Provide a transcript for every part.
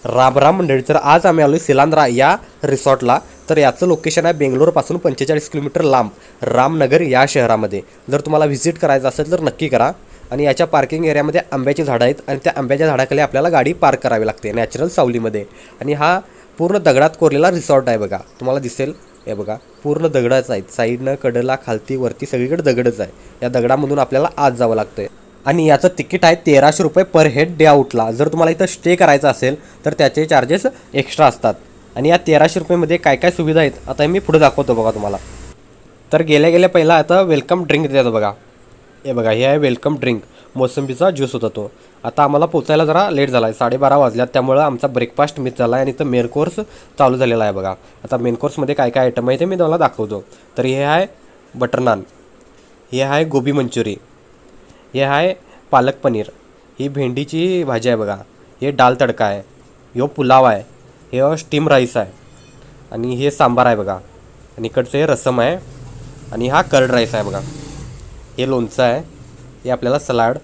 राम राम मंडळी, तर आज आम्ही आलो सिलांद्रा या रिसॉर्टला। तर याचं लोकेशन आहे बेंगलोरपासून 45 किलोमीटर लांब रामनगर या शहरामध्ये। जर तुम्हाला व्हिजिट करायचं असेल तर नक्की करा। आणि याच्या पार्किंग एरियामध्ये आंब्याची झाडं आहेत आणि त्या आंब्याच्या झाडाखाली आपल्याला गाडी पार्क करावी लागते नॅचरल सावलीमध्ये। आणि हा पूर्ण दगडात कोरलेला रिसॉर्ट आहे बघा, तुम्हाला दिसेल हे बघा, पूर्ण दगडाच आहेत, साईडनं कडेला खालती वरती सगळीकडे दगडच आहे। या दगडामधून आपल्याला आत जावं लागतंय आणि याचं तिकीट आहे 1300 रुपये पर हेड डे आउटला। जर तुम्हाला इथं स्टे करायचं असेल तर त्याचे चार्जेस एक्स्ट्रा असतात। आणि या 1300 रुपयेमध्ये काय काय सुविधा आहेत आता मी पुढे दाखवतो बघा तुम्हाला। तर गेल्या गेल्या पहिला आता वेलकम ड्रिंक देतात बघा, हे बघा, हे आहे वेलकम ड्रिंक, मोसंबीचा ज्यूस होता तो। आता आम्हाला पोचायला जरा लेट झाला आहे, 12:30 वाजल्यात, त्यामुळे आमचा ब्रेकफास्ट मिस झाला आहे आणि इथं मेन कोर्स चालू झालेला आहे बघा। आता मेन कोर्समध्ये काय काय आयटम आहे ते मी तुम्हाला दाखवतो। तर हे आहे बटर नान, हे आहे गोबी मंचुरी, हे आहे पालक पनीर, ही भेंडीची भाजी आहे बघा, हे डाल तडका आहे, ह्यो पुलाव आहे, हे स्टीम राईस आहे, आणि हे सांबार आहे बघा, आणि इकडचं हे रसम आहे, आणि हा कर्ड राईस आहे बघा, हे लोणचं आहे, हे आपल्याला सलाड,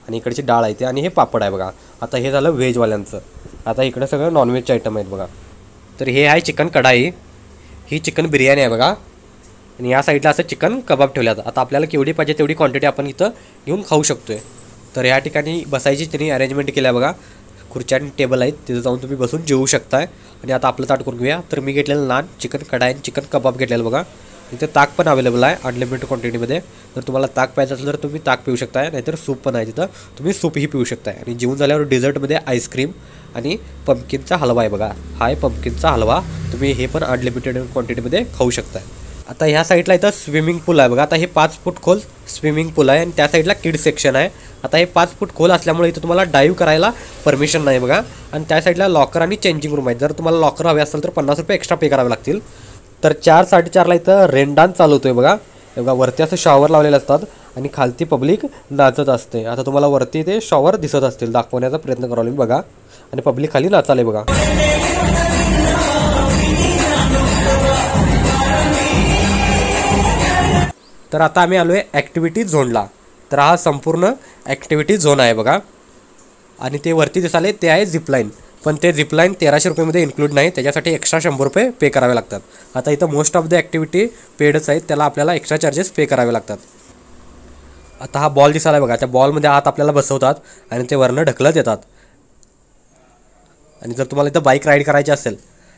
आणि इकडची डाळ आहे ते, आणि हे पापड आहे बघा। आता हे झालं व्हेजवाल्यांचं। आता इकडे सगळं नॉनव्हेजचे आयटम आहेत बघा। तर हे आहे चिकन कढाई, ही चिकन बिर्याणी आहे बघा, आणि या साईडला असं चिकन कबाब ठेवल्यात। आता आपल्याला केवढी पाहिजे तेवढी क्वांटिटी आपण इथं घेऊन खाऊ शकतोय। तर या ठिकाणी बसायची त्यांनी अरेंजमेंट केली आहे बघा, खुर्च्या आणि टेबल आहेत, तिथं जाऊन तुम्ही बसून जेवू शकताय। आणि आता आपलं ताट करून घेऊया। तर मी घेतलेलं नान, चिकन कढाई, चिकन कबाब घेतलेलं बघा। इथे ताक पण अवेलेबल आहे अनलिमिटेड क्वांटिटीमध्ये। जर तुम्हाला ताक प्यायचं असेल तर तुम्ही ताक पिऊ शकताय, नाहीतर सूप पण आहे तिथं, तुम्ही सूपही पिऊ शकताय। आणि जेवून झाल्यावर डेझर्टमध्ये आईस्क्रीम आणि पंपकिनचा हलवा आहे बघा, हा आहे पंपकिनचा हलवा, तुम्ही हे पण अनलिमिटेड क्वांटिटीमध्ये खाऊ शकताय। आता ह्या साईडला इथं स्विमिंग पूल आहे बघा। आता हे 5 फूट खोल स्विमिंग पूल आहे आणि त्या साईडला किड्स सेक्शन आहे। आता हे 5 फूट खोल असल्यामुळे इथं तुम्हाला डाईव्ह करायला परमिशन नाही बघा। आणि त्या साईडला लॉकर आणि चेंजिंग रूम आहे, जर तुम्हाला लॉकर हवे असेल तर 50 रुपये एक्स्ट्रा पे करावे लागतील। तर 4-4:30ला इथं रेन डान्स चालू होतोय बघा, बघा, वरती असं शॉवर लावलेले असतात आणि खालती पब्लिक नाचत असते। आता तुम्हाला वरती ते शॉवर दिसत असतील, दाखवण्याचा प्रयत्न करावा लागेल बघा, आणि पब्लिक खाली नाचाले बघा। तर आता आम्ही आलो आहे ॲक्टिव्हिटी झोनला। तर हा संपूर्ण ॲक्टिव्हिटी झोन आहे बघा, आणि ते वरती दिसाले ते आहे झिपलाईन, पण ते झिपलाईन 1300 रुपयेमध्ये इन्क्लूड नाही, त्याच्यासाठी एक्स्ट्रा 100 रुपये पे करावे लागतात। आता इथं मोस्ट ऑफ द ॲक्टिव्हिटी पेडच आहेत, त्याला आपल्याला एक्स्ट्रा चार्जेस पे करावे लागतात। आता हा बॉल दिसाला बघा, त्या बॉलमध्ये आत आपल्याला बसवतात आणि ते वरनं ढकलत येतात। आणि जर तुम्हाला इथं बाईक राईड करायची असेल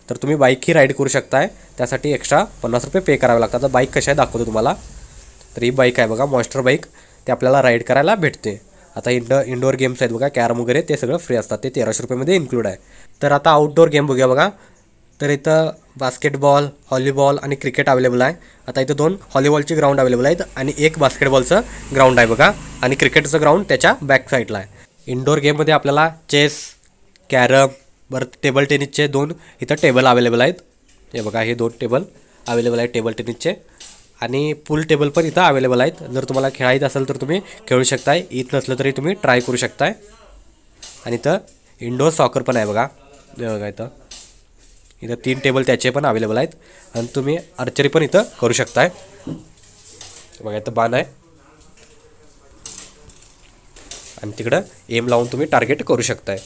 तर तुम्ही बाईकही राईड करू शकताय, त्यासाठी एक्स्ट्रा 50 रुपये पे करावे लागतात। आता बाईक कशा आहे दाखवतो तुम्हाला। तर ही बाईक आहे बघा, मॉन्स्टर बाईक, ते आपल्याला राईड करायला भेटते। आता इंडोर गेम्स आहेत बघा, कॅरम वगैरे, ते सगळं फ्री असतात, ते 1300 रुपयेमध्ये इन्क्लूड आहे। तर आता आउटडोर गेम बघूया बघा। तर इथं बास्केटबॉल, व्हॉलीबॉल आणि क्रिकेट अवेलेबल आहे। आता इथं 2 व्हॉलीबॉलचे ग्राउंड अवेलेबल आहेत आणि 1 बास्केटबॉलचं ग्राउंड आहे बघा, आणि क्रिकेटचं ग्राउंड त्याच्या बॅक साईडला आहे। इंडोर गेममध्ये आपल्याला चेस, कॅरम, बरं टेबल टेनिसचे 2 इथं टेबल अवेलेबल आहेत, हे बघा, हे 2 टेबल अवेलेबल आहेत टेबल टेनिसचे, आणि पूल टेबल पण इथं अवेलेबल आहेत। जर तुम्हाला खेळायचं असेल तर तुम्ही खेळू शकताय, येत नसलं तरी तुम्ही ट्राय करू शकताय। आणि इथं इंडोर सॉकर पण आहे बघा, बघा इथं 3 टेबल त्याचे पण अवेलेबल आहेत, आणि तुम्ही आर्चरी पण इथं करू शकताय बघा, इथं बाण आहे, आणि तिकडं एम लावून तुम्ही टार्गेट करू शकताय।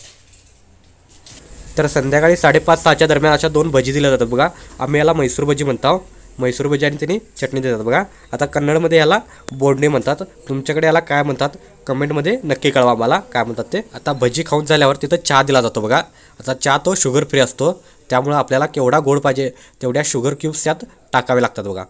तर संध्याकाळी 5:30-6च्या दरम्यान अशा 2 भजी दिल्या जातात बघा, आम्ही याला मैसूर भजी म्हणतो, मैसूर भजी, आणि त्यांनी चटणी देतात बघा। आता कन्नडमध्ये याला बोंडे म्हणतात, तुमच्याकडे याला काय म्हणतात कमेंटमध्ये नक्की कळवा मला काय म्हणतात ते। आता भजी खाऊन झाल्यावर तिथं चहा दिला जातो बघा। आता चहा तो शुगर फ्री असतो, त्यामुळे आपल्याला केवढा गोड पाहिजे तेवढ्या शुगर क्यूब्स त्यात टाकावे लागतात बघा।